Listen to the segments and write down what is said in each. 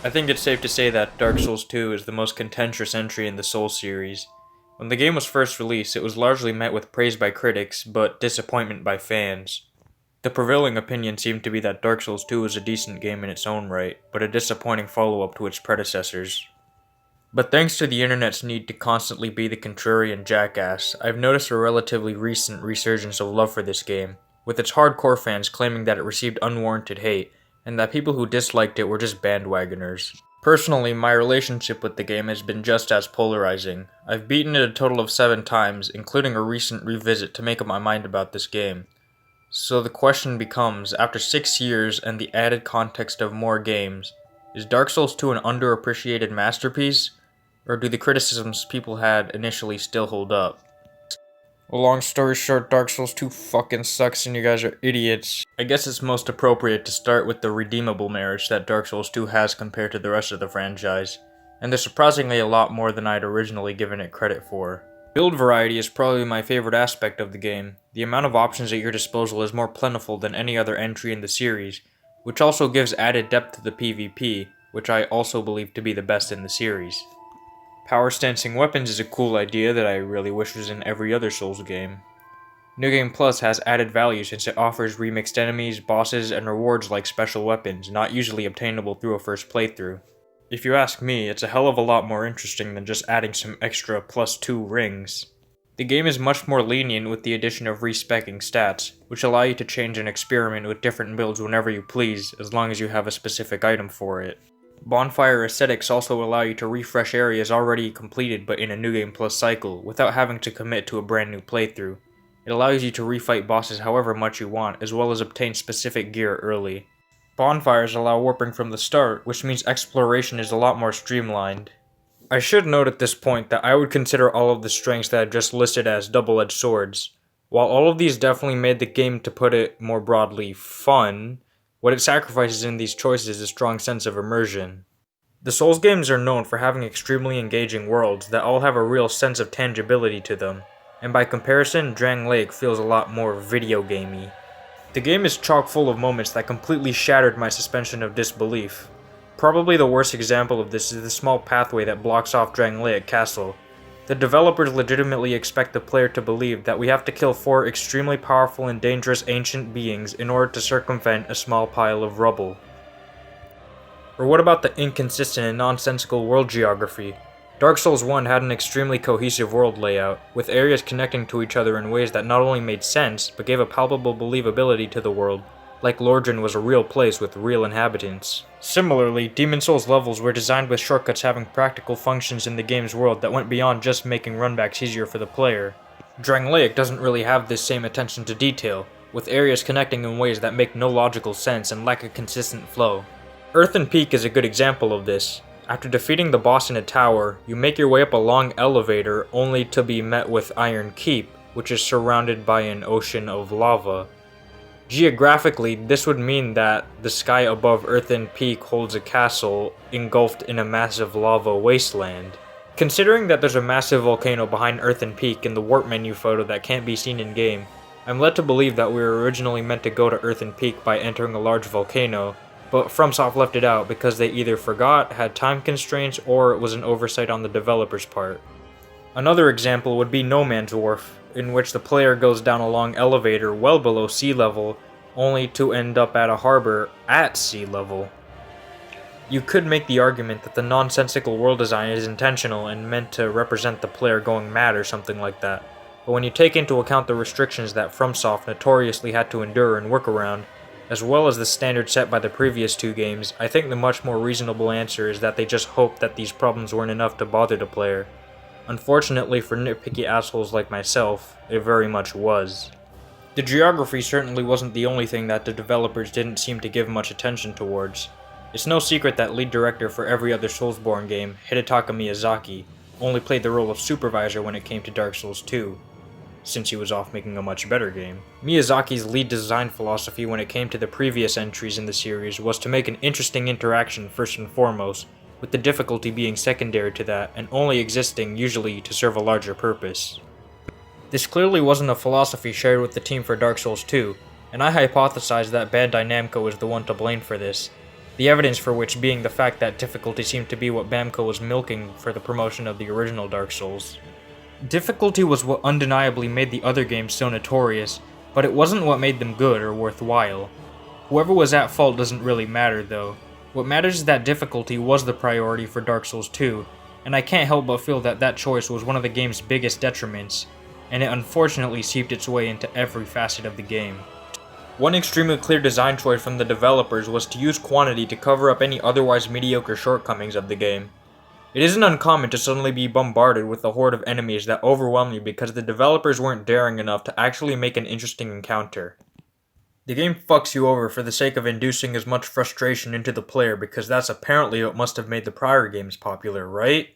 I think it's safe to say that Dark Souls 2 is the most contentious entry in the Souls series. When the game was first released, it was largely met with praise by critics, but disappointment by fans. The prevailing opinion seemed to be that Dark Souls 2 is a decent game in its own right, but a disappointing follow-up to its predecessors. But thanks to the internet's need to constantly be the contrarian jackass, I've noticed a relatively recent resurgence of love for this game, with its hardcore fans claiming that it received unwarranted hate, and that people who disliked it were just bandwagoners. Personally, my relationship with the game has been just as polarizing. I've beaten it a total of 7 times, including a recent revisit to make up my mind about this game. So the question becomes, after 6 years and the added context of more games, is Dark Souls 2 an underappreciated masterpiece? Or do the criticisms people had initially still hold up? Well, long story short, Dark Souls 2 fucking sucks and you guys are idiots. I guess it's most appropriate to start with the redeemable merits that Dark Souls 2 has compared to the rest of the franchise, and there's surprisingly a lot more than I'd originally given it credit for. Build variety is probably my favorite aspect of the game. The amount of options at your disposal is more plentiful than any other entry in the series, which also gives added depth to the PvP, which I also believe to be the best in the series. Power stancing weapons is a cool idea that I really wish was in every other Souls game. New Game Plus has added value since it offers remixed enemies, bosses, and rewards like special weapons, not usually obtainable through a first playthrough. If you ask me, it's a hell of a lot more interesting than just adding some extra +2 rings. The game is much more lenient with the addition of respeccing stats, which allow you to change and experiment with different builds whenever you please, as long as you have a specific item for it. Bonfire aesthetics also allow you to refresh areas already completed but in a New Game Plus cycle, without having to commit to a brand new playthrough. It allows you to refight bosses however much you want, as well as obtain specific gear early. Bonfires allow warping from the start, which means exploration is a lot more streamlined. I should note at this point that I would consider all of the strengths that I've just listed as double-edged swords. While all of these definitely made the game, to put it more broadly, fun, what it sacrifices in these choices is a strong sense of immersion. The Souls games are known for having extremely engaging worlds that all have a real sense of tangibility to them, and by comparison, Drang Lake feels a lot more video gamey. The game is chock full of moments that completely shattered my suspension of disbelief. Probably the worst example of this is the small pathway that blocks off Drang Lake Castle. The developers legitimately expect the player to believe that we have to kill 4 extremely powerful and dangerous ancient beings in order to circumvent a small pile of rubble. Or what about the inconsistent and nonsensical world geography? Dark Souls 1 had an extremely cohesive world layout, with areas connecting to each other in ways that not only made sense, but gave a palpable believability to the world, like Lordran was a real place with real inhabitants. Similarly, Demon Souls levels were designed with shortcuts having practical functions in the game's world that went beyond just making runbacks easier for the player. Drang Lake doesn't really have this same attention to detail, with areas connecting in ways that make no logical sense and lack a consistent flow. Earthen Peak is a good example of this. After defeating the boss in a tower, you make your way up a long elevator only to be met with Iron Keep, which is surrounded by an ocean of lava. Geographically, this would mean that the sky above Earthen Peak holds a castle engulfed in a massive lava wasteland. Considering that there's a massive volcano behind Earthen Peak in the warp menu photo that can't be seen in-game, I'm led to believe that we were originally meant to go to Earthen Peak by entering a large volcano, but FromSoft left it out because they either forgot, had time constraints, or it was an oversight on the developer's part. Another example would be No Man's Wharf, in which the player goes down a long elevator well below sea level, only to end up at a harbor at sea level. You could make the argument that the nonsensical world design is intentional and meant to represent the player going mad or something like that, but when you take into account the restrictions that FromSoft notoriously had to endure and work around, as well as the standard set by the previous 2 games, I think the much more reasonable answer is that they just hoped that these problems weren't enough to bother the player. Unfortunately for nitpicky assholes like myself, it very much was. The geography certainly wasn't the only thing that the developers didn't seem to give much attention towards. It's no secret that lead director for every other Soulsborne game, Hidetaka Miyazaki, only played the role of supervisor when it came to Dark Souls 2, since he was off making a much better game. Miyazaki's lead design philosophy when it came to the previous entries in the series was to make an interesting interaction first and foremost, with the difficulty being secondary to that and only existing usually to serve a larger purpose. This clearly wasn't a philosophy shared with the team for Dark Souls 2, and I hypothesized that Bandai Namco is the one to blame for this. the evidence for which being the fact that difficulty seemed to be what Bamco was milking for the promotion of the original Dark Souls. Difficulty was what undeniably made the other games so notorious, but it wasn't what made them good or worthwhile. Whoever was at fault doesn't really matter though. What matters is that difficulty was the priority for Dark Souls 2, and I can't help but feel that that choice was one of the game's biggest detriments, and it unfortunately seeped its way into every facet of the game. One extremely clear design choice from the developers was to use quantity to cover up any otherwise mediocre shortcomings of the game. It isn't uncommon to suddenly be bombarded with a horde of enemies that overwhelm you because the developers weren't daring enough to actually make an interesting encounter. The game fucks you over for the sake of inducing as much frustration into the player because that's apparently what must have made the prior games popular, right?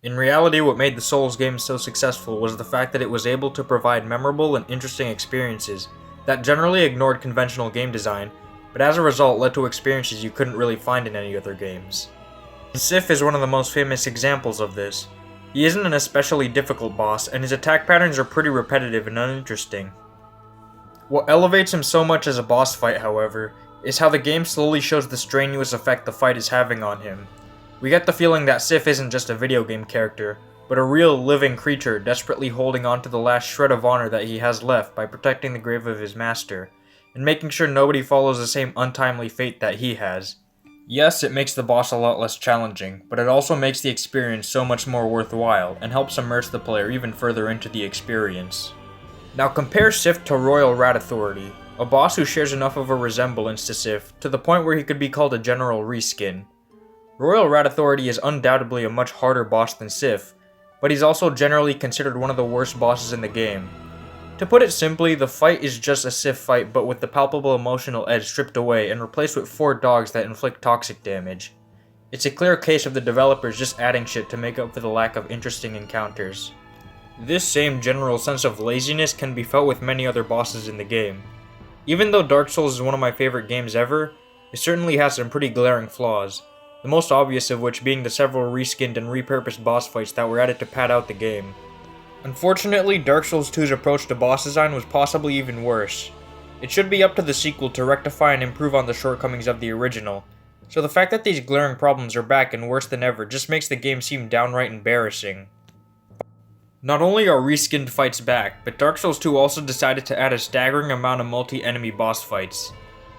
In reality, what made the Souls games so successful was the fact that it was able to provide memorable and interesting experiences that generally ignored conventional game design, but as a result led to experiences you couldn't really find in any other games. Sif is one of the most famous examples of this. He isn't an especially difficult boss, and his attack patterns are pretty repetitive and uninteresting. What elevates him so much as a boss fight, however, is how the game slowly shows the strenuous effect the fight is having on him. We get the feeling that Sif isn't just a video game character, but a real living creature desperately holding on to the last shred of honor that he has left by protecting the grave of his master, and making sure nobody follows the same untimely fate that he has. Yes, it makes the boss a lot less challenging, but it also makes the experience so much more worthwhile, and helps immerse the player even further into the experience. Now compare Sif to Royal Rat Authority, a boss who shares enough of a resemblance to Sif to the point where he could be called a general reskin. Royal Rat Authority is undoubtedly a much harder boss than Sif, but he's also generally considered one of the worst bosses in the game. To put it simply, the fight is just a Sif fight but with the palpable emotional edge stripped away and replaced with 4 dogs that inflict toxic damage. It's a clear case of the developers just adding shit to make up for the lack of interesting encounters. This same general sense of laziness can be felt with many other bosses in the game. Even though Dark Souls is one of my favorite games ever, it certainly has some pretty glaring flaws, the most obvious of which being the several reskinned and repurposed boss fights that were added to pad out the game. Unfortunately, Dark Souls 2's approach to boss design was possibly even worse. It should be up to the sequel to rectify and improve on the shortcomings of the original, so the fact that these glaring problems are back and worse than ever just makes the game seem downright embarrassing. Not only are reskinned fights back, but Dark Souls 2 also decided to add a staggering amount of multi-enemy boss fights.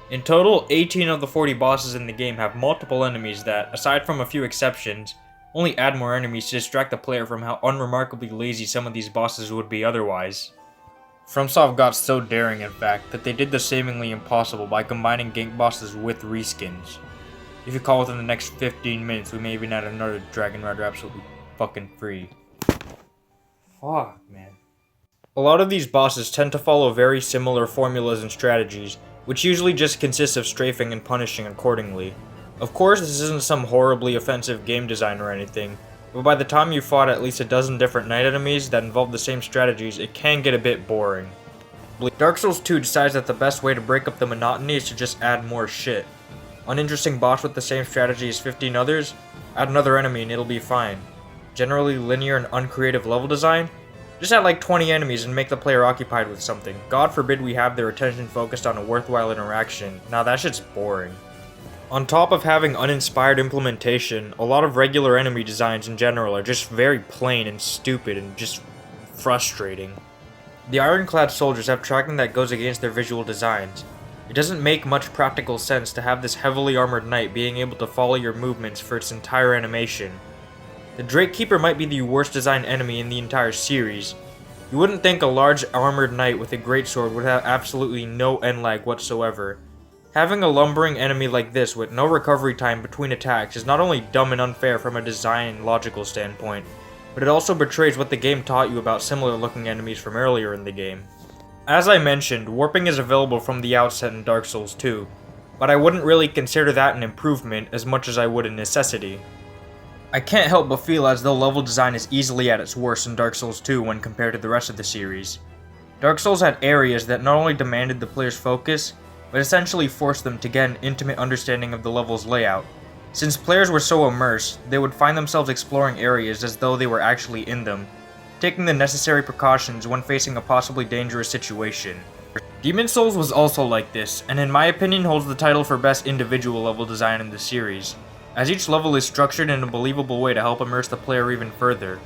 In total, 18 of the 40 bosses in the game have multiple enemies that, aside from a few exceptions, only add more enemies to distract the player from how unremarkably lazy some of these bosses would be otherwise. FromSoft got so daring, in fact, that they did the seemingly impossible by combining gank bosses with reskins. If you call within the next 15 minutes, we may even add another Dragon Rider absolutely fucking free. Fuck, man. A lot of these bosses tend to follow very similar formulas and strategies, which usually just consists of strafing and punishing accordingly. Of course, this isn't some horribly offensive game design or anything, but by the time you've fought at least a dozen different night enemies that involve the same strategies, it can get a bit boring. Dark Souls 2 decides that the best way to break up the monotony is to just add more shit. Uninteresting boss with the same strategy as 15 others? Add another enemy and it'll be fine. Generally linear and uncreative level design? Just add like 20 enemies and make the player occupied with something. God forbid we have their attention focused on a worthwhile interaction. Now that shit's boring. On top of having uninspired implementation, a lot of regular enemy designs in general are just very plain and stupid and just frustrating. The ironclad soldiers have tracking that goes against their visual designs. It doesn't make much practical sense to have this heavily armored knight being able to follow your movements for its entire animation. The Drake Keeper might be the worst designed enemy in the entire series. You wouldn't think a large armored knight with a greatsword would have absolutely no end lag whatsoever. Having a lumbering enemy like this with no recovery time between attacks is not only dumb and unfair from a design and logical standpoint, but it also betrays what the game taught you about similar looking enemies from earlier in the game. As I mentioned, warping is available from the outset in Dark Souls 2, but I wouldn't really consider that an improvement as much as I would a necessity. I can't help but feel as though level design is easily at its worst in Dark Souls 2 when compared to the rest of the series. Dark Souls had areas that not only demanded the player's focus, but essentially forced them to get an intimate understanding of the level's layout. Since players were so immersed, they would find themselves exploring areas as though they were actually in them, taking the necessary precautions when facing a possibly dangerous situation. Demon's Souls was also like this, and in my opinion holds the title for best individual level design in the series, as each level is structured in a believable way to help immerse the player even further.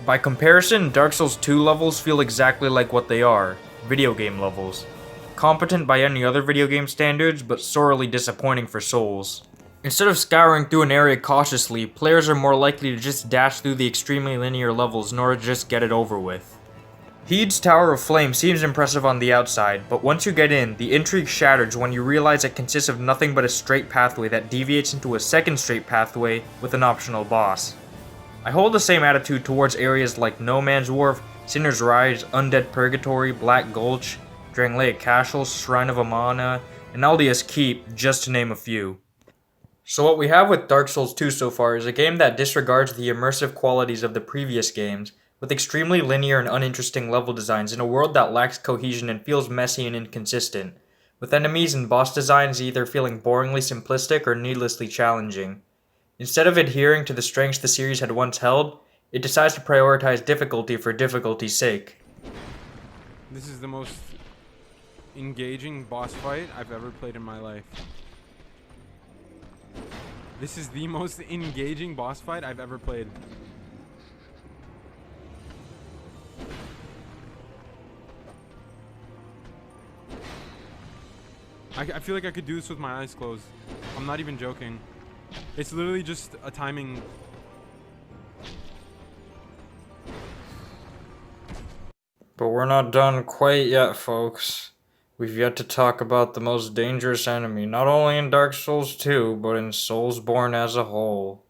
By comparison, Dark Souls 2 levels feel exactly like what they are, video game levels. Competent by any other video game standards, but sorely disappointing for Souls. Instead of scouring through an area cautiously, players are more likely to just dash through the extremely linear levels in order to just get it over with. Heed's Tower of Flame seems impressive on the outside, but once you get in, the intrigue shatters when you realize it consists of nothing but a straight pathway that deviates into a second straight pathway with an optional boss. I hold the same attitude towards areas like No Man's Wharf, Sinner's Rise, Undead Purgatory, Black Gulch, Drangleic Castle, Shrine of Amana, and Aldia's Keep, just to name a few. So what we have with Dark Souls 2 so far is a game that disregards the immersive qualities of the previous games, with extremely linear and uninteresting level designs in a world that lacks cohesion and feels messy and inconsistent, with enemies and boss designs either feeling boringly simplistic or needlessly challenging. Instead of adhering to the strengths the series had once held, it decides to prioritize difficulty for difficulty's sake. This is the most engaging boss fight I've ever played in my life. This is the most engaging boss fight I've ever played. I feel like I could do this with my eyes closed. I'm not even joking. It's literally just a timing. But we're not done quite yet, folks. We've yet to talk about the most dangerous enemy, not only in Dark Souls 2, but in Soulsborne as a whole.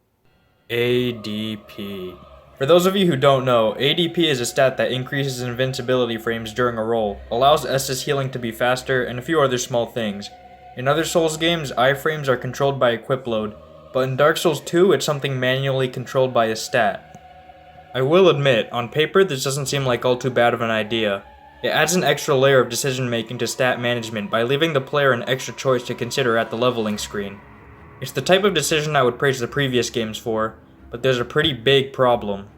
ADP. For those of you who don't know, ADP is a stat that increases invincibility frames during a roll, allows Estus healing to be faster, and a few other small things. In other Souls games, iframes are controlled by equip load, but in Dark Souls 2, it's something manually controlled by a stat. I will admit, on paper this doesn't seem like all too bad of an idea. It adds an extra layer of decision making to stat management by leaving the player an extra choice to consider at the leveling screen. It's the type of decision I would praise the previous games for, but there's a pretty big problem.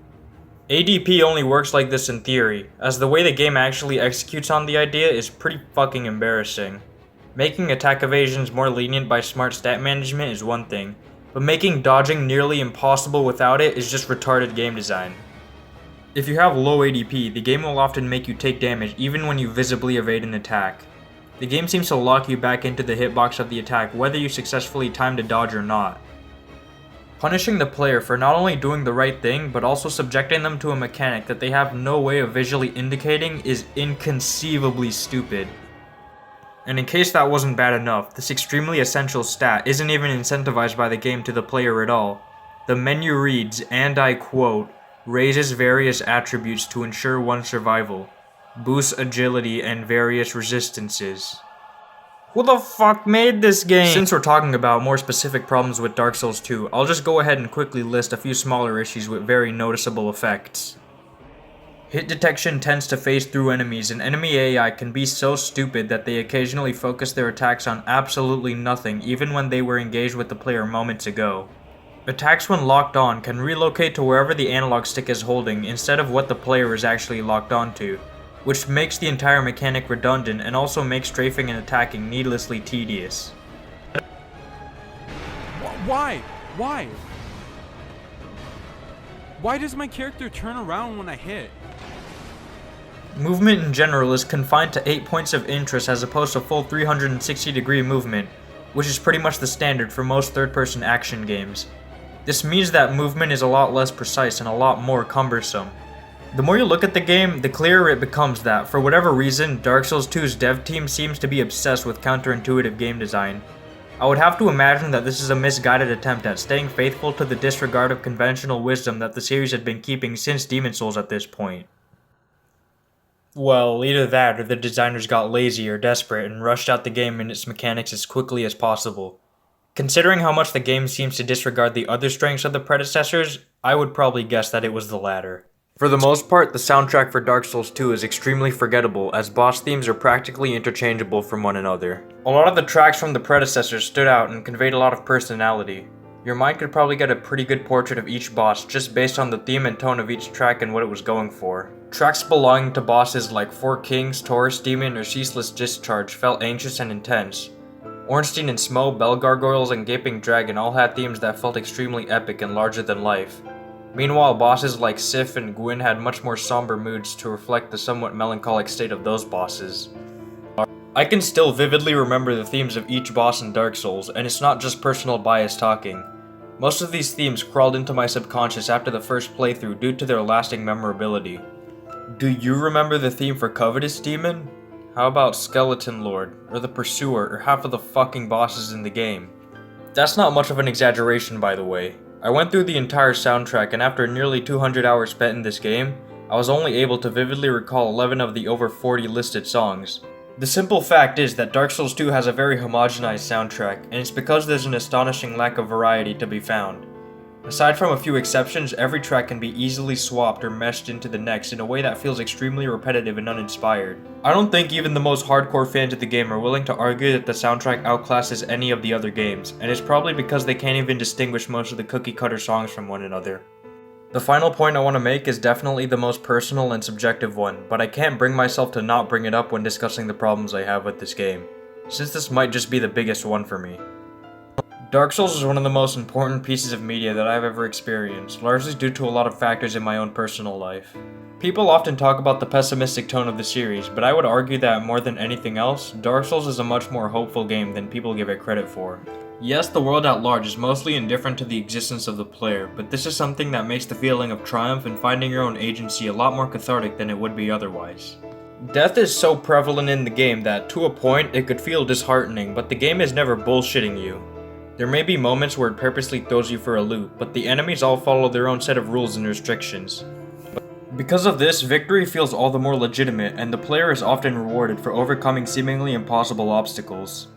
ADP only works like this in theory, as the way the game actually executes on the idea is pretty fucking embarrassing. Making attack evasions more lenient by smart stat management is one thing, but making dodging nearly impossible without it is just retarded game design. If you have low ADP, the game will often make you take damage even when you visibly evade an attack. The game seems to lock you back into the hitbox of the attack whether you successfully timed a dodge or not. Punishing the player for not only doing the right thing, but also subjecting them to a mechanic that they have no way of visually indicating is inconceivably stupid. And in case that wasn't bad enough, this extremely essential stat isn't even incentivized by the game to the player at all. The menu reads, and I quote, raises various attributes to ensure one's survival, boosts agility and various resistances. Who the fuck made this game? Since we're talking about more specific problems with Dark Souls 2, I'll just go ahead and quickly list a few smaller issues with very noticeable effects. Hit detection tends to phase through enemies, and enemy AI can be so stupid that they occasionally focus their attacks on absolutely nothing even when they were engaged with the player moments ago. Attacks when locked on can relocate to wherever the analog stick is holding instead of what the player is actually locked onto, which makes the entire mechanic redundant and also makes strafing and attacking needlessly tedious. Why? Why? Why does my character turn around when I hit? Movement in general is confined to 8 points of interest as opposed to full 360-degree movement, which is pretty much the standard for most third-person action games. This means that movement is a lot less precise and a lot more cumbersome. The more you look at the game, the clearer it becomes that, for whatever reason, Dark Souls 2's dev team seems to be obsessed with counterintuitive game design. I would have to imagine that this is a misguided attempt at staying faithful to the disregard of conventional wisdom that the series had been keeping since Demon's Souls at this point. Well, either that or the designers got lazy or desperate and rushed out the game and its mechanics as quickly as possible. Considering how much the game seems to disregard the other strengths of the predecessors, I would probably guess that it was the latter. For the most part, the soundtrack for Dark Souls 2 is extremely forgettable, as boss themes are practically interchangeable from one another. A lot of the tracks from the predecessors stood out and conveyed a lot of personality. Your mind could probably get a pretty good portrait of each boss just based on the theme and tone of each track and what it was going for. Tracks belonging to bosses like Four Kings, Taurus Demon, or Ceaseless Discharge felt anxious and intense. Ornstein and Smo, Bell Gargoyles, and Gaping Dragon all had themes that felt extremely epic and larger than life. Meanwhile, bosses like Sif and Gwyn had much more somber moods to reflect the somewhat melancholic state of those bosses. I can still vividly remember the themes of each boss in Dark Souls, and it's not just personal bias talking. Most of these themes crawled into my subconscious after the first playthrough due to their lasting memorability. Do you remember the theme for Covetous Demon? How about Skeleton Lord, or the Pursuer, or half of the fucking bosses in the game? That's not much of an exaggeration, by the way. I went through the entire soundtrack, and after nearly 200 hours spent in this game, I was only able to vividly recall 11 of the over 40 listed songs. The simple fact is that Dark Souls 2 has a very homogenized soundtrack, and it's because there's an astonishing lack of variety to be found. Aside from a few exceptions, every track can be easily swapped or meshed into the next in a way that feels extremely repetitive and uninspired. I don't think even the most hardcore fans of the game are willing to argue that the soundtrack outclasses any of the other games, and it's probably because they can't even distinguish most of the cookie-cutter songs from one another. The final point I want to make is definitely the most personal and subjective one, but I can't bring myself to not bring it up when discussing the problems I have with this game, since this might just be the biggest one for me. Dark Souls is one of the most important pieces of media that I've ever experienced, largely due to a lot of factors in my own personal life. People often talk about the pessimistic tone of the series, but I would argue that more than anything else, Dark Souls is a much more hopeful game than people give it credit for. Yes, the world at large is mostly indifferent to the existence of the player, but this is something that makes the feeling of triumph and finding your own agency a lot more cathartic than it would be otherwise. Death is so prevalent in the game that, to a point, it could feel disheartening, but the game is never bullshitting you. There may be moments where it purposely throws you for a loop, but the enemies all follow their own set of rules and restrictions. Because of this, victory feels all the more legitimate, and the player is often rewarded for overcoming seemingly impossible obstacles.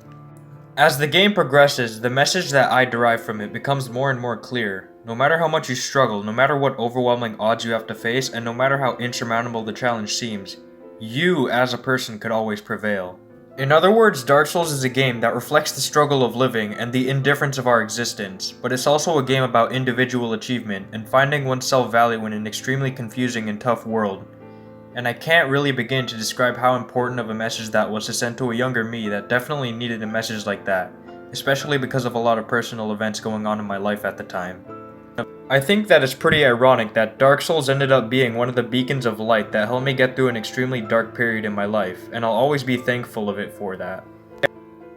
As the game progresses, the message that I derive from it becomes more and more clear. No matter how much you struggle, no matter what overwhelming odds you have to face, and no matter how insurmountable the challenge seems, you as a person could always prevail. In other words, Dark Souls is a game that reflects the struggle of living and the indifference of our existence, but it's also a game about individual achievement and finding one's self-value in an extremely confusing and tough world. And I can't really begin to describe how important of a message that was to send to a younger me that definitely needed a message like that, especially because of a lot of personal events going on in my life at the time. I think that it's pretty ironic that Dark Souls ended up being one of the beacons of light that helped me get through an extremely dark period in my life, and I'll always be thankful of it for that.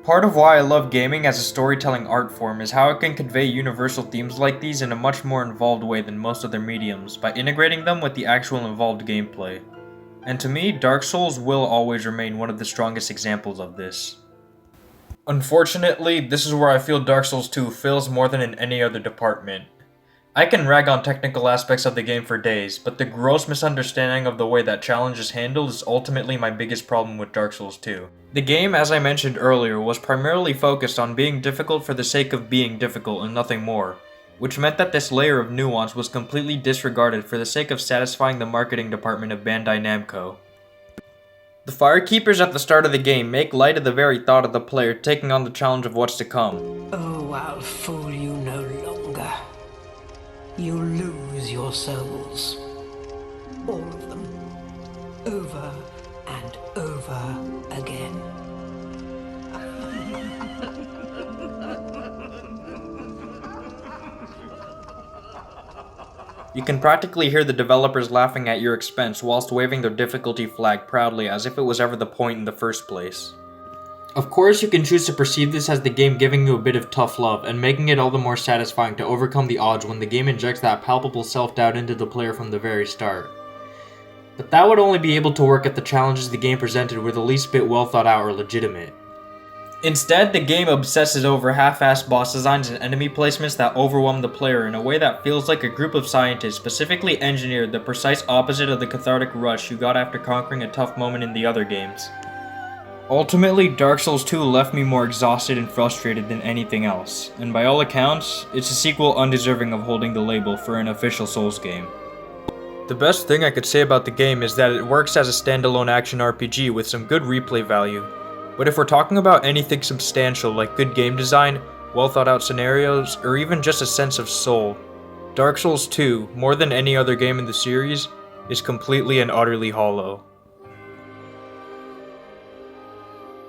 Part of why I love gaming as a storytelling art form is how it can convey universal themes like these in a much more involved way than most other mediums, by integrating them with the actual involved gameplay. And to me, Dark Souls will always remain one of the strongest examples of this. Unfortunately, this is where I feel Dark Souls 2 fails more than in any other department. I can rag on technical aspects of the game for days, but the gross misunderstanding of the way that challenge is handled is ultimately my biggest problem with Dark Souls 2. The game, as I mentioned earlier, was primarily focused on being difficult for the sake of being difficult and nothing more, which meant that this layer of nuance was completely disregarded for the sake of satisfying the marketing department of Bandai Namco. The Firekeepers at the start of the game make light of the very thought of the player taking on the challenge of what's to come. Oh, I'll fool you no longer. You'll lose your souls. All of them. Over and over again. You can practically hear the developers laughing at your expense whilst waving their difficulty flag proudly as if it was ever the point in the first place. Of course, you can choose to perceive this as the game giving you a bit of tough love and making it all the more satisfying to overcome the odds when the game injects that palpable self-doubt into the player from the very start. But that would only be able to work if the challenges the game presented were the least bit well thought out or legitimate. Instead, the game obsesses over half-assed boss designs and enemy placements that overwhelm the player in a way that feels like a group of scientists specifically engineered the precise opposite of the cathartic rush you got after conquering a tough moment in the other games. Ultimately, Dark Souls 2 left me more exhausted and frustrated than anything else, and by all accounts, it's a sequel undeserving of holding the label for an official Souls game. The best thing I could say about the game is that it works as a standalone action RPG with some good replay value, but if we're talking about anything substantial like good game design, well thought out scenarios, or even just a sense of soul, Dark Souls 2, more than any other game in the series, is completely and utterly hollow.